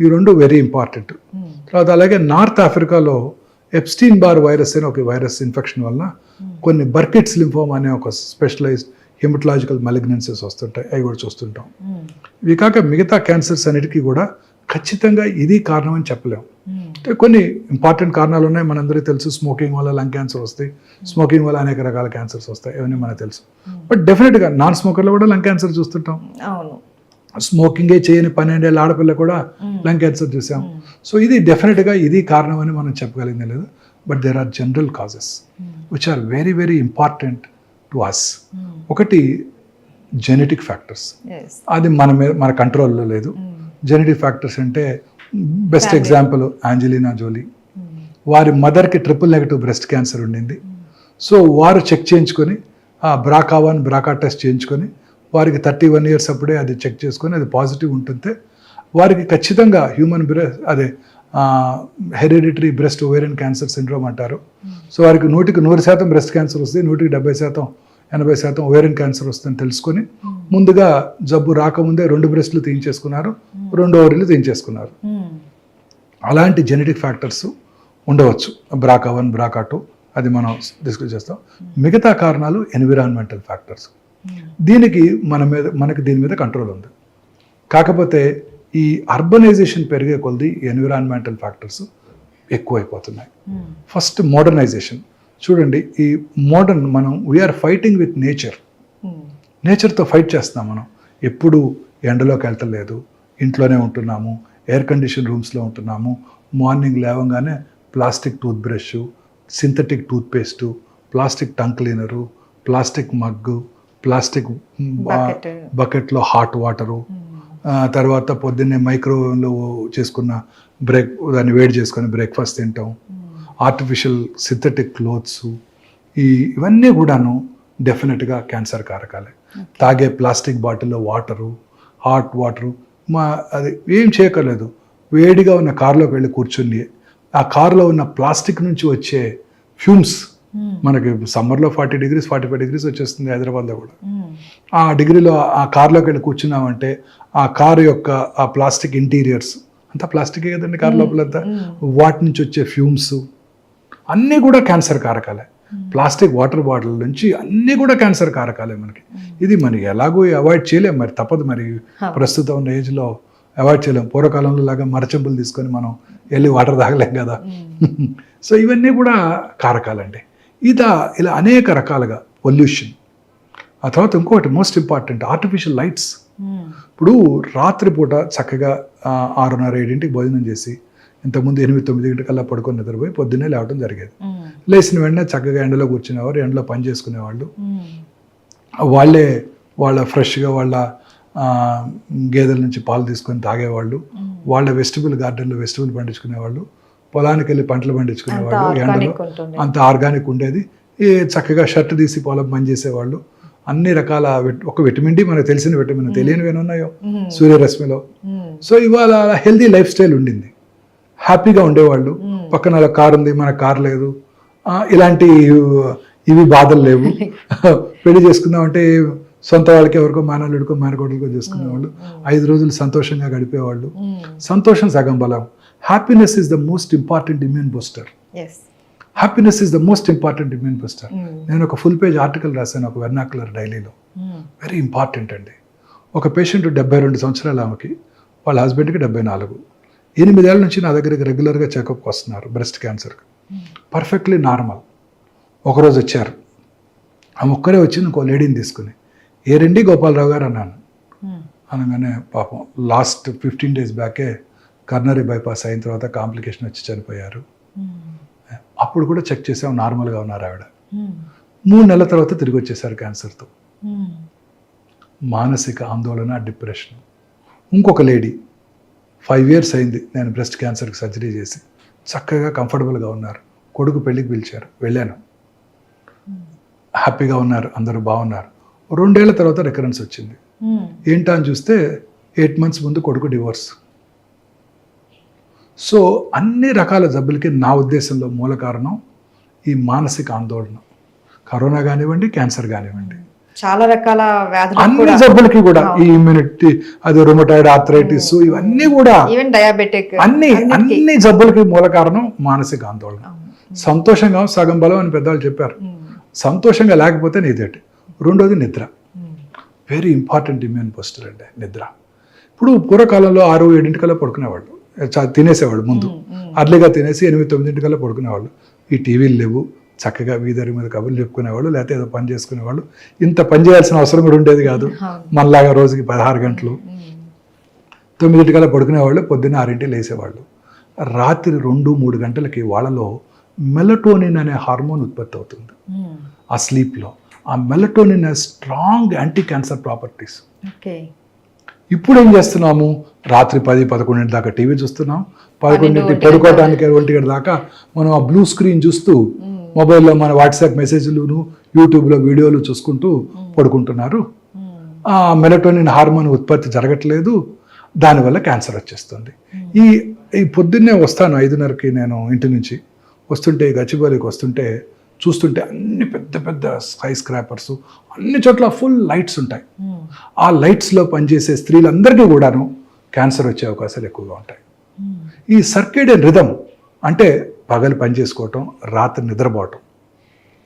ఈ రెండు వెరీ ఇంపార్టెంట్. తర్వాత అలాగే నార్త్ ఆఫ్రికాలో ఎప్స్టీన్ బార్ వైరస్ అనే ఒక వైరస్ ఇన్ఫెక్షన్ వలన కొన్ని బర్కిట్స్ లింఫోమా అనే ఒక స్పెషలైజ్డ్ హెమటలాజికల్ మలిగ్నెన్సీస్ వస్తుంటాయి, అవి కూడా చూస్తుంటాం. ఇవి కాక మిగతా క్యాన్సర్స్ అన్నిటికీ కూడా ఖచ్చితంగా ఇది కారణం అని చెప్పలేము. కొన్ని ఇంపార్టెంట్ కారణాలు ఉన్నాయి, మనందరికీ తెలుసు. స్మోకింగ్ వల్ల లంగ్ క్యాన్సర్ వస్తాయి, స్మోకింగ్ వల్ల అనేక రకాల క్యాన్సర్స్ వస్తాయి, అవన్నీ మనకు తెలుసు. బట్ డెఫినెట్గా నాన్ స్మోకర్లో కూడా లంగ్ క్యాన్సర్ చూస్తుంటాం. స్మోకింగే చేయని 12 ఏళ్ళ ఆడపిల్ల కూడా లంగ్ క్యాన్సర్ చూసాం. సో ఇది డెఫినెట్గా ఇది కారణం అని మనం చెప్పగలిగింది లేదు. But there are general causes which are very very important to us. ఒకటి జెనెటిక్ ఫ్యాక్టర్స్, అది మన కంట్రోల్లో లేదు. జెనెటిక్ ఫ్యాక్టర్స్ అంటే బెస్ట్ ఎగ్జాంపుల్ ఆంజెలినా జోలీ. వారి మదర్కి ట్రిపుల్-నెగటివ్ బ్రెస్ట్ క్యాన్సర్ ఉండింది. సో వారు చెక్ చేయించుకొని ఆ BRCA1 BRCA టెస్ట్ చేయించుకొని వారికి 31 years అప్పుడే అది చెక్ చేసుకొని అది పాజిటివ్ ఉంటుంటే వారికి ఖచ్చితంగా హ్యూమన్ అదే hereditary breast ovarian cancer syndrome అంటారు. సో వారికి 100% బ్రెస్ట్ క్యాన్సర్ వస్తుంది, 70% 80% ఓవేరియన్ క్యాన్సర్ వస్తుందని తెలుసుకొని ముందుగా జబ్బు రాకముందే 2 బ్రెస్ట్లు తీయించేసుకున్నారు, 2 ఓవరీలు తీయించేసుకున్నారు. అలాంటి జెనెటిక్ ఫ్యాక్టర్స్ ఉండవచ్చు, BRCA1 BRCA2, అది మనం డిస్కస్ చేస్తాం. మిగతా కారణాలు ఎన్విరాన్మెంటల్ ఫ్యాక్టర్స్. దీనికి మనకి దీని మీద కంట్రోల్ ఉంది. కాకపోతే ఈ అర్బనైజేషన్ పెరిగే కొలది ఎన్విరాన్మెంటల్ ఫ్యాక్టర్స్ ఎక్కువైపోతున్నాయి. ఫస్ట్ మోడర్నైజేషన్ చూడండి. ఈ మనం వీఆర్ ఫైటింగ్ విత్ నేచర్తో ఫైట్ చేస్తున్నాం. మనం ఎప్పుడు ఎండలోకి వెళ్తలేదు, ఇంట్లోనే ఉంటున్నాము, ఎయిర్ కండిషన్ రూమ్స్లో ఉంటున్నాము. మార్నింగ్ లేవగానే plastic tooth brush, synthetic tooth paste, plastic tongue cleaner, plastic mug, plastic బకెట్లో హాట్ వాటరు, తర్వాత పొద్దున్నే మైక్రోవేవ్లో చేసుకున్న దాన్ని వేడి చేసుకొని బ్రేక్ఫాస్ట్ తింటాం, ఆర్టిఫిషియల్ సింథటిక్ క్లోత్స్, ఇవన్నీ కూడాను డెఫినెట్గా క్యాన్సర్ కారకాలే. తాగే ప్లాస్టిక్ బాటిల్లో వాటరు, హాట్ వాటరు, అది ఏం చేయక్కర్లేదు. వేడిగా ఉన్న కారులోకి వెళ్ళి కూర్చుని ఆ కారులో ఉన్న ప్లాస్టిక్ నుంచి వచ్చే ఫ్యూమ్స్, మనకి సమ్మర్లో 40 degrees 45 degrees వచ్చేస్తుంది హైదరాబాద్లో కూడా. ఆ డిగ్రీలో ఆ కార్లోకి వెళ్ళి కూర్చున్నామంటే ఆ కారు యొక్క ఆ ప్లాస్టిక్ ఇంటీరియర్స్ అంతా ప్లాస్టికే కదండి కారు లోపలంతా, వాటి నుంచి వచ్చే ఫ్యూమ్స్ అన్నీ కూడా క్యాన్సర్ కారకాలే. ప్లాస్టిక్ వాటర్ బాటిల్ నుంచి అన్నీ కూడా క్యాన్సర్ కారకాలే మనకి. ఇది మనకి ఎలాగో అవాయిడ్ చేయలేం, మరి తప్పదు. మరి ప్రస్తుతం ఉన్న ఏజ్లో అవాయిడ్ చేయలేం. పూర్వకాలంలో లాగా మరచెంపులు తీసుకొని మనం వెళ్ళి వాటర్ తాగలేం కదా. సో ఇవన్నీ కూడా కారకాలండి. ఇలా అనేక రకాలుగా పొల్యూషన్. ఆ తర్వాత ఇంకొకటి మోస్ట్ ఇంపార్టెంట్, ఆర్టిఫిషియల్ లైట్స్. ఇప్పుడు రాత్రిపూట చక్కగా 6:30-7 భోజనం చేసి ఇంతకుముందు 8-9 కల్లా పడుకొని నిద్రపోయి పొద్దున్నే లేవడం జరిగేది. లేచిన వెంటనే చక్కగా ఎండలో కూర్చునేవారు, ఎండలో పని చేసుకునేవాళ్ళు. వాళ్ళ ఫ్రెష్గా వాళ్ళ గేదెల నుంచి పాలు తీసుకొని తాగేవాళ్ళు. వాళ్ళ వెజిటబుల్ గార్డెన్లో వెజిటబుల్ పండించుకునేవాళ్ళు. పొలానికి వెళ్ళి పంటలు పండించుకునేవాళ్ళు. ఎండలో అంత ఆర్గానిక్ ఉండేది. చక్కగా షర్ట్ తీసి పొలం పని చేసేవాళ్ళు. అన్ని రకాల ఒక విటమిన్ డి, మనకు తెలిసిన విటమిన్, తెలియనివి ఉన్నాయో సూర్యరశ్మిలో. సో ఇవాళ హెల్దీ లైఫ్ స్టైల్ ఉండింది, హ్యాపీగా ఉండేవాళ్ళు. పక్కన కారు ఉంది, మన కారు లేదు, ఇలాంటి ఇవి బాధలు లేవు. పెళ్లి చేసుకుందామంటే సొంత వాళ్ళకి ఎవరికో మేనల్లుడికో మేనకోడలకో చేసుకునేవాళ్ళు. 5 రోజులు సంతోషంగా గడిపేవాళ్ళు. సంతోషం సగం బలం. Happiness is the most important immune booster. Happiness is the most important immune booster. నేను ఒక ఫుల్ పేజ్ ఆర్టికల్ రాశాను ఒక వెర్నాకులర్ డైలీలో. వెరీ ఇంపార్టెంట్ అండి. ఒక పేషెంట్ 72 సంవత్సరాల ఆమెకి, వాళ్ళ హస్బెండ్కి 74. 8 ఏళ్ళ నుంచి నా దగ్గరికి రెగ్యులర్గా చెకప్కి వస్తున్నారు బ్రెస్ట్ క్యాన్సర్కి. Perfectly normal. ఒకరోజు వచ్చారు, ఆమె ఒక్కరే వచ్చింది ఇంకో లేడీని తీసుకుని. ఏరండి గోపాలరావు గారు అన్నాను. అనగానే పాపం లాస్ట్ 15 days బ్యాకే కర్నరీ బైపాస్ అయిన తర్వాత కాంప్లికేషన్ వచ్చి చనిపోయారు. అప్పుడు కూడా చెక్ చేసాం, నార్మల్గా ఉన్నారు ఆవిడ. 3 నెలల తర్వాత తిరిగి వచ్చేసారు క్యాన్సర్తో. మానసిక ఆందోళన, డిప్రెషన్. ఇంకొక లేడీ 5 years అయింది నేను బ్రెస్ట్ క్యాన్సర్కి సర్జరీ చేసి, చక్కగా కంఫర్టబుల్గా ఉన్నారు. కొడుకు పెళ్ళికి పిలిచారు, వెళ్ళాను. హ్యాపీగా ఉన్నారు, అందరూ బాగున్నారు. 2 ఏళ్ల తర్వాత రికరెన్స్ వచ్చింది. ఏంటా అని చూస్తే 8 months ముందు కొడుకు డివోర్స్. సో అన్ని రకాల జబ్బులకి నా ఉద్దేశంలో మూల కారణం ఈ మానసిక ఆందోళన. కరోనా కానివ్వండి, క్యాన్సర్ కానివ్వండి, చాలా రకాల వ్యాధులు, అన్ని జబ్బులకి కూడా, ఈ ఇమ్యూనిటీ, అది రుమటాయిడ్ ఆర్థరైటిస్, ఇవన్నీ కూడా, డయాబెటిక్, అన్ని జబ్బులకి మూల కారణం మానసిక ఆందోళన. సంతోషంగా సగం బలం అని పెద్దవాళ్ళు చెప్పారు. సంతోషంగా లేకపోతే నీదేటి. రెండోది నిద్ర. వెరీ ఇంపార్టెంట్ ఇమ్యూన్ బూస్టర్ అండి నిద్ర. ఇప్పుడు పూర్వకాలంలో 6-7 కల్లా పడుకునేవాళ్ళు, తినేసేవాళ్ళు. ముందు అర్లీగా తినేసి 8-9 కల్లా పడుకునేవాళ్ళు. ఈ టీవీలు లేవు, చక్కగా వీధరి మీద కబుర్లు చెప్పుకునేవాళ్ళు, లేకపోతే ఏదో పని చేసుకునేవాళ్ళు. ఇంత పని చేయాల్సిన అవసరం కూడా ఉండేది కాదు. మనలాగా రోజుకి 16 గంటలు. 9 కల్లా పడుకునేవాళ్ళు, పొద్దున్న 6 లేసేవాళ్ళు. రాత్రి 2-3 గంటలకి వాళ్ళలో మెలటోనిన్ అనే హార్మోన్ ఉత్పత్తి అవుతుంది ఆ స్లీప్లో. ఆ melatonin strong anti cancer properties. ఇప్పుడు ఏం చేస్తున్నాము, రాత్రి 10-11 దాకా టీవీ చూస్తున్నాం, 11 పడుకోవడానికి 1 దాకా మనం ఆ బ్లూ స్క్రీన్ చూస్తూ మొబైల్లో మన వాట్సాప్ మెసేజ్లు, యూట్యూబ్లో వీడియోలు చూసుకుంటూ పడుకుంటున్నారు. ఆ మెలటోనిన్ హార్మోన్ ఉత్పత్తి జరగట్లేదు, దానివల్ల క్యాన్సర్ వచ్చేస్తుంది. ఈ పొద్దున్నే వస్తాను 5:30కి నేను ఇంటి నుంచి వస్తుంటే, గచ్చిబౌలికి వస్తుంటే చూస్తుంటే అన్ని పెద్ద పెద్ద స్కై స్క్రాపర్స్, అన్ని చోట్ల ఫుల్ లైట్స్ ఉంటాయి. ఆ లైట్స్లో పనిచేసే స్త్రీలందరికీ కూడాను క్యాన్సర్ వచ్చే అవకాశాలు ఎక్కువగా ఉంటాయి. ఈ సర్కేడియన్ రిథమ్ అంటే పగలు పని చేసుకోవటం, రాత్రి నిద్రపోవటం,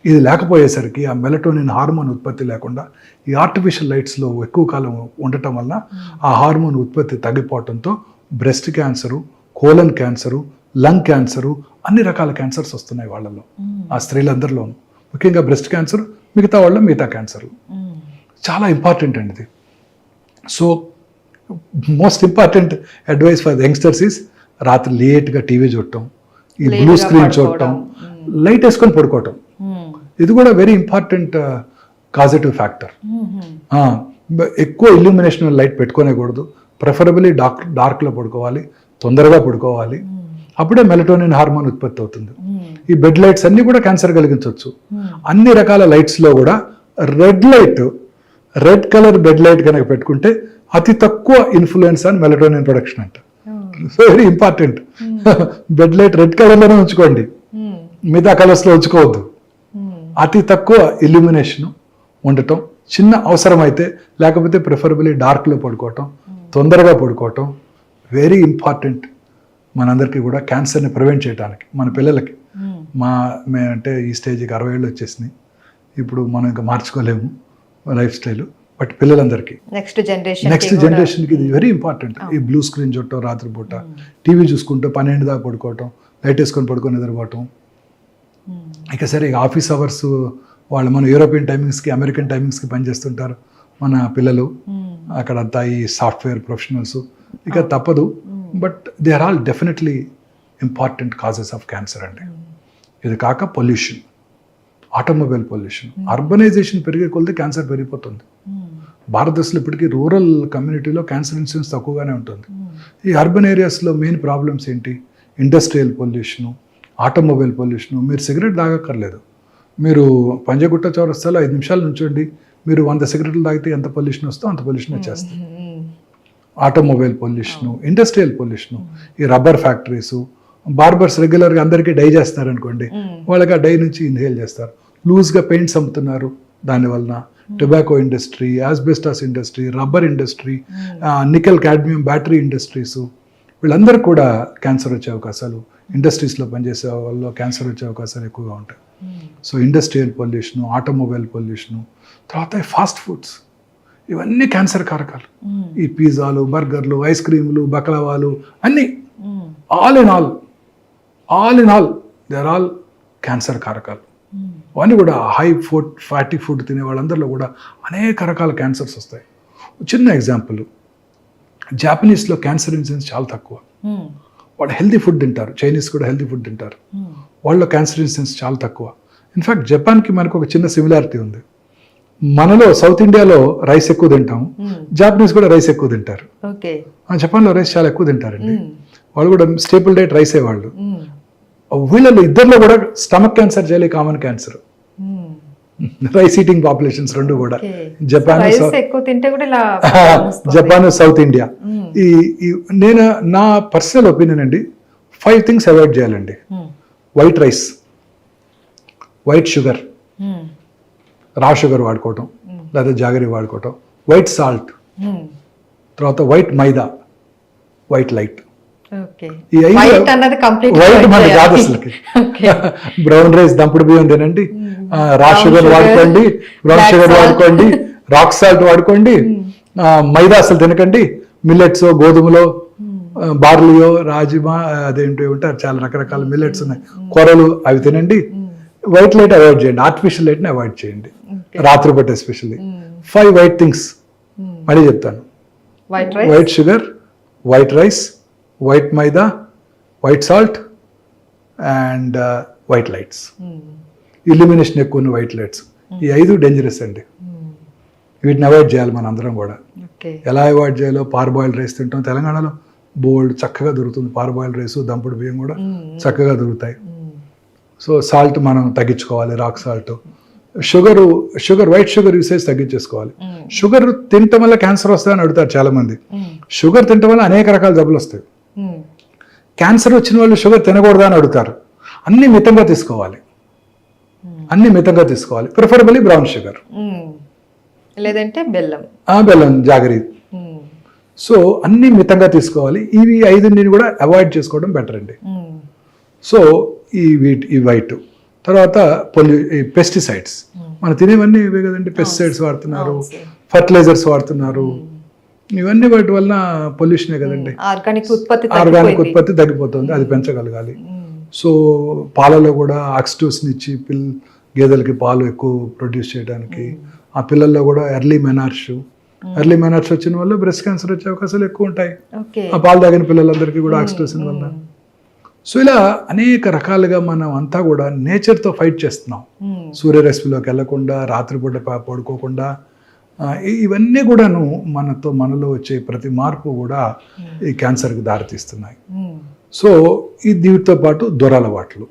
ఇది లేకపోయేసరికి ఆ మెలటోనిన్ హార్మోన్ ఉత్పత్తి లేకుండా ఈ ఆర్టిఫిషియల్ లైట్స్లో ఎక్కువ కాలం ఉండటం వల్ల ఆ హార్మోన్ ఉత్పత్తి తగ్గిపోవటంతో breast cancer, colon cancer, lung cancer, అన్ని రకాల క్యాన్సర్స్ వస్తున్నాయి వాళ్ళలో, ఆ స్త్రీలందరిలోనూ. ముఖ్యంగా బ్రెస్ట్ క్యాన్సర్, మిగతా వాళ్ళ మిగతా క్యాన్సర్లు. చాలా ఇంపార్టెంట్ అండి ఇది. So most important advice for the youngsters is రాత్రి లేట్గా టీవీ చూడటం, ఈ బ్లూ స్క్రీన్ చూడటం, లైట్ వేసుకొని పడుకోవటం. ఇది కూడా వెరీ ఇంపార్టెంట్ కాజిటివ్ ఫ్యాక్టర్. ఎక్కువ ఇల్యూమినేషన్ లైట్ పెట్టుకోనేకూడదు. ప్రిఫరబుల్లీ డార్క్లో పడుకోవాలి, తొందరగా పడుకోవాలి. అప్పుడే మెలటోనిన్ హార్మోన్ ఉత్పత్తి అవుతుంది. ఈ బెడ్ లైట్స్ అన్ని కూడా క్యాన్సర్ కలిగించవచ్చు. అన్ని రకాల లైట్స్లో కూడా రెడ్ కలర్ బెడ్ లైట్ కనుక పెట్టుకుంటే అతి తక్కువ ఇన్ఫ్లుయెన్స్ అని మెలటోనిన్ ప్రొడక్షన్ అంట. So very important. Bed light red కలర్లోనే ఉంచుకోండి, మిగతా కలర్స్లో ఉంచుకోవద్దు. అతి తక్కువ ఇల్యూమినేషన్ ఉండటం, చిన్న అవసరమైతే, లేకపోతే ప్రిఫరబుల్లీ డార్క్లో పడుకోవటం, తొందరగా పడుకోవటం వెరీ ఇంపార్టెంట్ మనందరికీ కూడా క్యాన్సర్ని ప్రివెంట్ చేయడానికి. మన పిల్లలకి అంటే ఈ స్టేజ్కి 60 ఏళ్ళు వచ్చేసినాయి, ఇప్పుడు మనం ఇంకా మార్చుకోలేము లైఫ్ స్టైల్, బట్ పిల్లలందరికీ నెక్స్ట్ జనరేషన్కి ఇది వెరీ ఇంపార్టెంట్. ఈ బ్లూ స్క్రీన్ చుట్టం, రాత్రిపూట టీవీ చూసుకుంటూ 12 దాకా పడుకోవటం, లైట్ వేసుకొని పడుకొని నిద్రపోవటం. ఇక సరే ఇక ఆఫీస్ అవర్స్ వాళ్ళు మన యూరోపియన్ టైమింగ్స్కి, అమెరికన్ టైమింగ్స్కి పనిచేస్తుంటారు మన పిల్లలు, అక్కడంతా ఈ సాఫ్ట్వేర్ ప్రొఫెషనల్స్. ఇక తప్పదు, but they are all definitely important causes of cancer అండి. ఇది కాక పొల్యూషన్, ఆటోమొబైల్ పొల్యూషన్, అర్బనైజేషన్ పెరిగే కొలది క్యాన్సర్ పెరిగిపోతుంది. భారతదేశంలో ఇప్పటికీ రూరల్ కమ్యూనిటీలో క్యాన్సర్ ఇన్సిడెన్స్ తక్కువగానే ఉంటుంది. ఈ అర్బన్ ఏరియాస్లో మెయిన్ ప్రాబ్లమ్స్ ఏంటి? Industrial pollution, automobile pollution. మీరు సిగరెట్ తాగక్కర్లేదు, మీరు పంజగుట్ట చౌరస్తాలో 5 నిమిషాలు నుంచోండి, మీరు 100 సిగరెట్లు తాగితే ఎంత పొల్యూషన్ వస్తుందో అంత పొల్యూషన్ వచ్చేస్తుంది. ఆటోమొబైల్ పొల్యూషను, ఇండస్ట్రియల్ పొల్యూషను, ఈ రబ్బర్ ఫ్యాక్టరీసు, బార్బర్స్ రెగ్యులర్గా అందరికీ డై చేస్తున్నారు అనుకోండి, వాళ్ళకి ఆ డై నుంచి ఇన్హేల్ చేస్తారు. లూజ్గా పెయింట్స్ అమ్ముతున్నారు, దానివలన tobacco industry, asbestos industry, rubber industry, nickel cadmium battery industries, వీళ్ళందరూ కూడా క్యాన్సర్ వచ్చే అవకాశాలు, ఇండస్ట్రీస్లో పనిచేసే వాళ్ళు క్యాన్సర్ వచ్చే అవకాశాలు ఎక్కువగా ఉంటాయి. So industrial pollution, automobile pollution, తర్వాత ఫాస్ట్ ఫుడ్స్, ఇవన్నీ క్యాన్సర్ కారకాలు. ఈ పిజ్జాలు, బర్గర్లు, ఐస్ క్రీములు, బక్లవాలు అన్నీ all in all they are all cancer కారకాలు. అవన్నీ కూడా హై ఫుడ్, ఫ్యాటీ ఫుడ్ తినే వాళ్ళందరిలో కూడా అనేక రకాల క్యాన్సర్స్ వస్తాయి. చిన్న ఎగ్జాంపుల్, జాపనీస్లో క్యాన్సర్ ఇన్సిడెన్స్ చాలా తక్కువ. వాళ్ళు హెల్తీ ఫుడ్ తింటారు, చైనీస్ కూడా హెల్తీ ఫుడ్ తింటారు, వాళ్ళలో క్యాన్సర్ ఇన్సిడెన్స్ చాలా తక్కువ. ఇన్ఫ్యాక్ట్ జపాన్కి మనకు ఒక చిన్న సిమిలారిటీ ఉంది. మనలో సౌత్ ఇండియాలో రైస్ ఎక్కువ తింటాము, జాపనీస్ కూడా రైస్ ఎక్కువ తింటారు. జపాన్లో రైస్ చాలా ఎక్కువ తింటారండి, వాళ్ళు కూడా స్టేపుల్ డైట్ రైసే వాళ్ళు. వీళ్ళలో ఇద్దరిలో కూడా స్టమక్ క్యాన్సర్ చాలా common cancer. Rice eating populations రెండు కూడా, జపాన్ సౌత్ ఇండియా. నేను నా పర్సనల్ ఒపీనియన్ అండి, 5 థింగ్స్ అవాయిడ్ చేయాలండి. వైట్ రైస్, వైట్ షుగర్, రా షుగర్ వాడుకోవటం లేదా జాగరీ వాడుకోవటం, వైట్ సాల్ట్, తర్వాత వైట్ మైదా, వైట్ లైట్. ఈ 5 వైట్ మనకి కాదు అసలుకి. బ్రౌన్ రైస్, దంపుడు బియ్యం తినండి, రా షుగర్ వాడుకోండి, బ్రౌన్ షుగర్ వాడుకోండి, రాక్ సాల్ట్ వాడుకోండి, మైదా అసలు తినకండి, మిల్లెట్స్, గోధుమలో, బార్లియో, రాజ్మా, అదేంటి ఉంటారు చాలా రకరకాల మిల్లెట్స్ ఉన్నాయి, కొరలు, అవి తినండి. వైట్ లైట్ అవాయిడ్ చేయండి, ఆర్టిఫిషియల్ లైట్ని అవాయిడ్ చేయండి, రాత్రిపూట ఎస్పెషల్లీ. 5 వైట్ థింగ్స్ మళ్ళీ చెప్తాను: white sugar, white rice, white maida, white salt and white lights. Illumination ఎక్కువ ఉన్న వైట్ లైట్స్. ఈ 5 డేంజరస్ అండి, వీటిని అవాయిడ్ చేయాలి మన అందరం కూడా. ఎలా అవాయిడ్ చేయాలో, పార్బాయిల్డ్ రైస్ తింటాం, తెలంగాణలో బోల్డ్ చక్కగా దొరుకుతుంది పార్బాయిల్డ్ రైస్, దంపుడు బియ్యం కూడా చక్కగా దొరుకుతాయి. సో సాల్ట్ మనం తగ్గించుకోవాలి, rock salt. Sugar white sugar usage తగ్గించేసుకోవాలి. షుగర్ తినటం వల్ల క్యాన్సర్ వస్తుందని అడుగుతారు చాలా మంది. షుగర్ తినటం వల్ల అనేక రకాల జబ్బులు వస్తాయి. క్యాన్సర్ వచ్చిన వాళ్ళు షుగర్ తినకూడదా అని అడుగుతారు. అన్ని మితంగా తీసుకోవాలి, ప్రిఫరబుల్లీ బ్రౌన్ షుగర్, లేదంటే బెల్లం, జాగరీ. సో అన్ని మితంగా తీసుకోవాలి. ఇవి 5 కూడా అవాయిడ్ చేసుకోవడం బెటర్ అండి. సో ఈ వైట్, తర్వాత ఈ పెస్టిసైడ్స్, మనం తినేవన్నీ ఇవే కదండి. పెస్టిసైడ్స్ వాడుతున్నారు, ఫర్టిలైజర్స్ వాడుతున్నారు, ఇవన్నీ వాటి వలన పొల్యూషనే కదండి. ఆర్గానిక్ ఉత్పత్తి తగ్గిపోతుంది, అది పెంచగలగాలి. సో పాలలో కూడా ఆక్సిటోసిన్ ఇచ్చి గేదెలకి పాలు ఎక్కువ ప్రొడ్యూస్ చేయడానికి, ఆ పిల్లల్లో కూడా ఎర్లీ మెనార్ష్ వచ్చిన వల్ల బ్రెస్ట్ క్యాన్సర్ వచ్చే అవకాశాలు ఎక్కువ ఉంటాయి. ఆ పాలు తాగిన పిల్లలందరికీ కూడా ఆక్సిటోసిన్ వల్ల. సో ఇలా అనేక రకాలుగా మనం అంతా కూడా నేచర్తో ఫైట్ చేస్తున్నాం. సూర్యరశ్మిలోకి వెళ్లకుండా, రాత్రిపూట పడుకోకుండా, ఇవన్నీ కూడాను మనలో వచ్చే ప్రతి మార్పు కూడా ఈ క్యాన్సర్కి దారితీస్తున్నాయి. సో దీనితో పాటు దురలవాట్లు,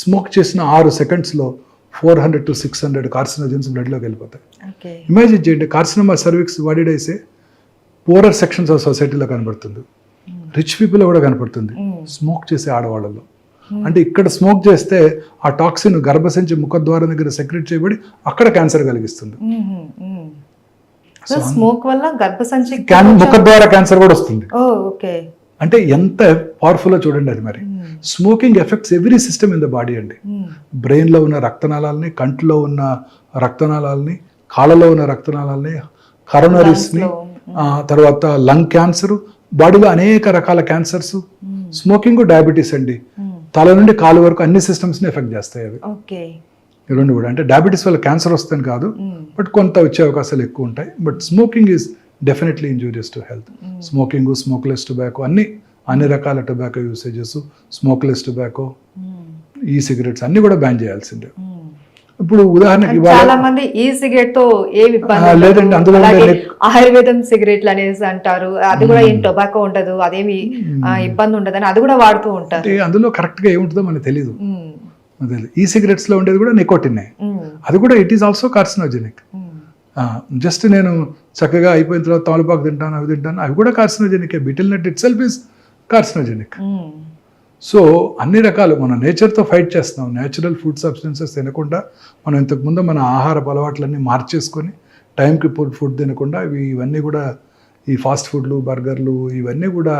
స్మోక్ చేసిన 6 సెకండ్స్లో 400 to 600 కార్సినోజన్స్ బ్లడ్లోకి వెళ్ళిపోతాయి. ఓకే. ఇమాజిన్ చేయండి, కార్సినోమా సర్విక్స్ వాడిడైసే పూరర్ సెక్షన్స్ ఆఫ్ సొసైటీలో కనబడుతుంది, రిచ్ పీపుల్ కూడా కనపడుతుంది, స్మోక్ చేసే ఆడవాళ్ళలో. అంటే ఇక్కడ స్మోక్ చేస్తే ఆ టాక్సిన్ గర్భసంచి ముఖద్వారం దగ్గర సెక్రెట్ చేయబడి అక్కడ క్యాన్సర్ కలిగిస్తుంది. స్మోక్ వల్ల గర్భసంచి ముఖద్వార క్యాన్సర్ కూడా వస్తుంది. ఓకే. అంటే ఎంత పవర్ఫుల్ చూడండి అది. మరి smoking effects every system in the body అండి. బ్రెయిన్లో ఉన్న రక్తనాళాలని, కంట్లో ఉన్న రక్తనాళాలని, కాళ్ళలో ఉన్న రక్తనాళాలని, కరోనరీస్ని, తర్వాత లంగ్ క్యాన్సర్, బాడీలో అనేక రకాల క్యాన్సర్స్. స్మోకింగ్, డయాబెటీస్ అండి, తల నుండి కాలు వరకు అన్ని సిస్టమ్స్ని ఎఫెక్ట్ చేస్తాయి అవి. ఈ రెండు కూడా. అంటే డయాబెటీస్ వల్ల క్యాన్సర్ వస్తుంది కాదు, బట్ కొంత వచ్చే అవకాశాలు ఎక్కువ ఉంటాయి. But smoking is definitely injurious to health. Smoking, smokeless tobacco, అన్ని రకాల టొబాకో యూసేజెస్, స్మోక్లెస్ టొబాకో, ఈ సిగరెట్స్ అన్ని కూడా బ్యాన్ చేయాల్సిందే. ఇప్పుడు ఉదాహరణకి చాలా మంది ఈ సిగరెట్ తో ఏమి లేదండి, అందులో ఆయుర్వేదం సిగరెట్లు అనేసి అంటారు, అది కూడా ఏం టొబాకో ఉండదు, అదేమి ఇబ్బంది ఉండదని అది కూడా వాడుతూ ఉంటారు. అందులో కరెక్ట్ గా ఏముంటుందో మనకు తెలియదు. ఈ సిగరెట్స్ లో ఉండేది కూడా నికోటిన్, అది కూడా it is also carcinogenic. Just నేను చక్కగా అయిపోయిన తర్వాత తమలపాకు తింటాను, అవి తింటాను, అవి కూడా carcinogenic. Betel nut itself is carcinogenic. So అన్ని రకాలు మనం నేచర్తో ఫైట్ చేస్తున్నాం. నేచురల్ ఫుడ్ సబ్స్టెన్సెస్ తినకుండా మనం ఇంతకుముందు మన ఆహారపు అలవాట్లన్నీ మార్చేసుకొని టైంకి ఫుడ్ తినకుండా ఇవన్నీ కూడా ఈ ఫాస్ట్ ఫుడ్లు, బర్గర్లు, ఇవన్నీ కూడా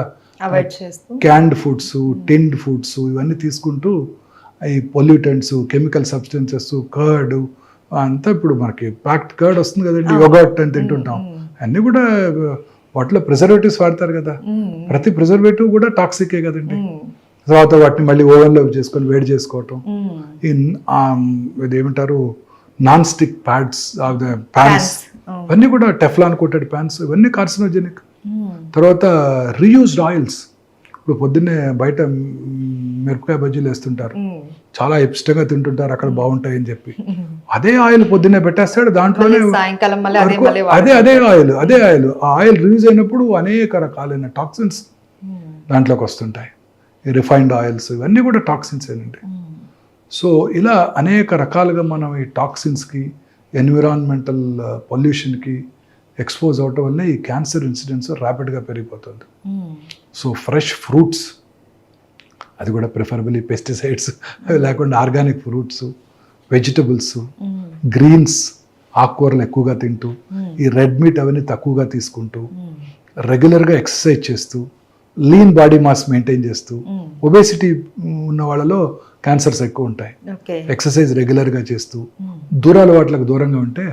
క్యాన్డ్ ఫుడ్స్, టిన్డ్ ఫుడ్స్ ఇవన్నీ తీసుకుంటూ ఈ పొల్యూటెంట్స్, కెమికల్ సబ్స్టెన్సెస్, కర్డ్ అంతా ఇప్పుడు మనకి ప్యాక్డ్ కర్డ్ వస్తుంది కదండి, యోగర్ట్ అని తింటుంటాం. అన్నీ కూడా వాటిలో ప్రిజర్వేటివ్స్ వాడతారు కదా. ప్రతి ప్రిజర్వేటివ్ కూడా టాక్సికే కదండి. తర్వాత వాటిని మళ్ళీ ఓవెన్లో చేసుకొని వేడి చేసుకోవటం. ఇదేమంటారు, నాన్ స్టిక్ ప్యాడ్స్, ప్యాన్స్, ఇవన్నీ కూడా టెఫ్లాన్ కోటెడ్ ప్యాన్స్, ఇవన్నీ కార్సినోజెనిక్. తర్వాత రీయూజ్డ్ ఆయిల్స్. ఇప్పుడు పొద్దున్నే బయట మిరపకాయ బజ్జీలు వేస్తుంటారు, చాలా ఇష్టంగా తింటుంటారు, అక్కడ బాగుంటాయని చెప్పి అదే ఆయిల్ పొద్దున్నే పెట్టేస్తాడు, దాంట్లోనే అదే ఆయిల్ ఆ ఆయిల్ రిలీజ్ అయినప్పుడు అనేక రకాలైన టాక్సిన్స్ దాంట్లోకి వస్తుంటాయి. ఈ రిఫైన్డ్ ఆయిల్స్ ఇవన్నీ కూడా టాక్సిన్స్ ఏనండి. సో ఇలా అనేక రకాలుగా మనం ఈ టాక్సిన్స్కి, ఎన్విరాన్మెంటల్ పొల్యూషన్కి ఎక్స్పోజ్ అవటం వల్ల ఈ క్యాన్సర్ ఇన్సిడెన్స్ ర్యాపిడ్గా పెరిగిపోతుంది. సో ఫ్రెష్ ఫ్రూట్స్, అది కూడా ప్రిఫరబుల్లీ పెస్టిసైడ్స్ లేకుండా ఆర్గానిక్ ఫ్రూట్స్, వెజిటబుల్స్, గ్రీన్స్, ఆకుకూరలు ఎక్కువగా తింటూ, ఈ రెడ్ మీట్ అవన్నీ తక్కువగా తీసుకుంటూ, రెగ్యులర్గా ఎక్సర్సైజ్ చేస్తూ, లీన్ బాడీ మాస్ మెయింటైన్ చేస్తూ, ఒబేసిటీ ఉన్న వాళ్ళలో క్యాన్సర్స్ ఎక్కువ ఉంటాయి. ఎక్సర్సైజ్ రెగ్యులర్గా చేస్తూ, అలవాట్లకు దూరంగా ఉంటే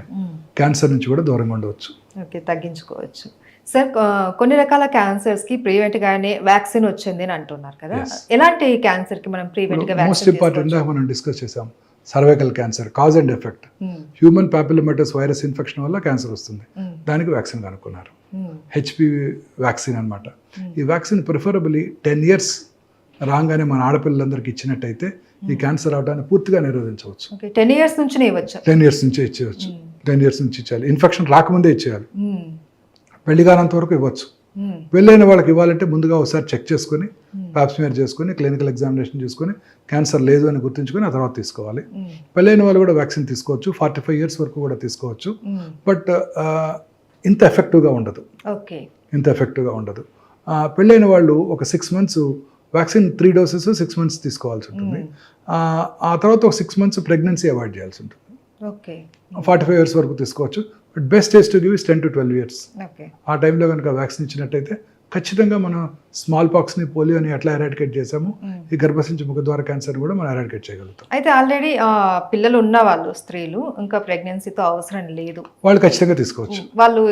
క్యాన్సర్ నుంచి కూడా దూరంగా ఉండవచ్చు, తగ్గించుకోవచ్చు. సార్, కొన్ని రకాల క్యాన్సర్స్ కి ప్రివెంట్ గానే వ్యాక్సిన్ వచ్చింది అని అంటున్నారు కదా, ఎలాంటి క్యాన్సర్ కి మనం ప్రివెంట్ గా వ్యాక్సిన్? మోస్ట్ ఇంపార్టెంట్ గా మనం డిస్కస్ చేసాం cervical cancer, cause and effect. Human papillomatous virus infection వల్ల క్యాన్సర్ వస్తుంది, దానికి వ్యాక్సిన్ కనుక్కున్నారు. హెచ్పివి వ్యాక్సిన్ అన్నమాట. ఈ వ్యాక్సిన్ ప్రిఫరబుల్లీ 10 years రాగానే మన ఆడపిల్లలందరికీ ఇచ్చినట్టయితే ఈ క్యాన్సర్ అవడాన్ని పూర్తిగా నిరోధించవచ్చు. 10 years నుంచి ఇవ్వచ్చు. 10 years నుంచే ఇచ్చేయచ్చు. 10 years నుంచి ఇచ్చేయాలి. ఇన్ఫెక్షన్ రాకముందే ఇచ్చేయాలి. పెళ్లి కానంత వరకు ఇవ్వచ్చు. పెళ్ళైన వాళ్ళకి ఇవ్వాలంటే ముందుగా ఒకసారి చెక్ చేసుకొని, పాప్స్మియర్ చేసుకొని, క్లినికల్ ఎగ్జామినేషన్ చేసుకొని, క్యాన్సర్ లేదు అని గుర్తుంచుకొని ఆ తర్వాత తీసుకోవాలి. పెళ్ళైన వాళ్ళు కూడా వ్యాక్సిన్ తీసుకోవచ్చు, 45 years వరకు కూడా తీసుకోవచ్చు. బట్ ఇంత ఎఫెక్టివ్గా ఉండదు. పెళ్ళైన వాళ్ళు ఒక 6 months వ్యాక్సిన్ 3 doses 6 months తీసుకోవాల్సి ఉంటుంది. ఆ తర్వాత ఒక 6 months ప్రెగ్నెన్సీ అవాయిడ్ చేయాల్సి ఉంటుంది. 45 years వరకు తీసుకోవచ్చు. But best age to give is 10 to 12 years. ఆ టైంలో కనుక వ్యాక్సిన్ ఇచ్చినట్టయితే ఖచ్చితంగా మనం స్మాల్ పాక్స్ని, పోలియోని ఎట్లా ఎరాడికేట్ చేసాము, ఈ గర్భసంచి ముఖద్వార క్యాన్సర్ కూడా మనం ఎరాడికేట్ చేయగలుగుతాం. అయితే ఆల్రెడీ పిల్లలు ఉన్న వాళ్ళు, స్త్రీలు ఇంకా ప్రెగ్నెన్సీతో అవసరం లేదు, వాళ్ళు ఖచ్చితంగా తీసుకోవచ్చు. వాళ్ళు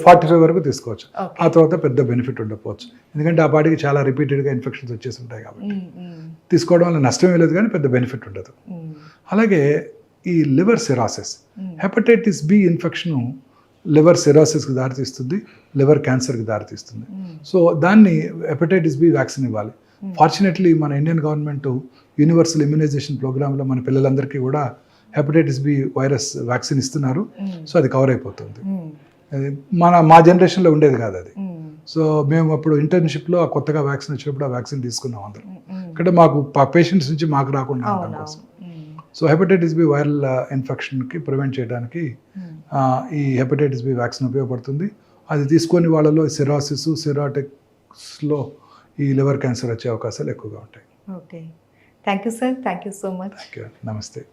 45 వరకు తీసుకోవచ్చు. ఆ తర్వాత పెద్ద బెనిఫిట్ ఉండకపోవచ్చు, ఎందుకంటే ఆ పాటికి చాలా రిపీటెడ్గా ఇన్ఫెక్షన్స్ వచ్చేసి ఉంటాయి కాబట్టి. తీసుకోవడం వల్ల నష్టమే లేదు, కానీ పెద్ద బెనిఫిట్ ఉండదు. అలాగే ఈ liver cirrhosis, hepatitis B infection liver సిరాసిస్కి దారితీస్తుంది, లివర్ క్యాన్సర్కి దారితీస్తుంది. సో దాన్ని హెపటైటిస్ బి వ్యాక్సిన్ ఇవ్వాలి. ఫార్చునేట్లీ మన ఇండియన్ గవర్నమెంట్ యూనివర్సల్ ఇమ్యునైజేషన్ ప్రోగ్రాంలో మన పిల్లలందరికీ కూడా హెపటైటిస్ బి వైరస్ వ్యాక్సిన్ ఇస్తున్నారు. సో అది కవర్ అయిపోతుంది. మా జనరేషన్లో ఉండేది కాదు అది. సో మేము అప్పుడు ఇంటర్న్షిప్లో కొత్తగా వ్యాక్సిన్ వచ్చినప్పుడు ఆ వ్యాక్సిన్ తీసుకున్నాం అందరం. అంటే మాకు పేషెంట్స్ నుంచి మాకు రాకుండా ఉండడం కోసం. సో హెపటైటిస్ బి వైరల్ ఇన్ఫెక్షన్కి ప్రివెంట్ చేయడానికి ఈ హెపటైటిస్ బి వ్యాక్సిన్ ఉపయోగపడుతుంది. అది తీసుకొని వాళ్ళలో సిరాసిస్, సిరాటిక్స్లో ఈ లివర్ క్యాన్సర్ వచ్చే అవకాశాలు ఎక్కువగా ఉంటాయి. Okay, thank you sir, thank you so much. నమస్తే.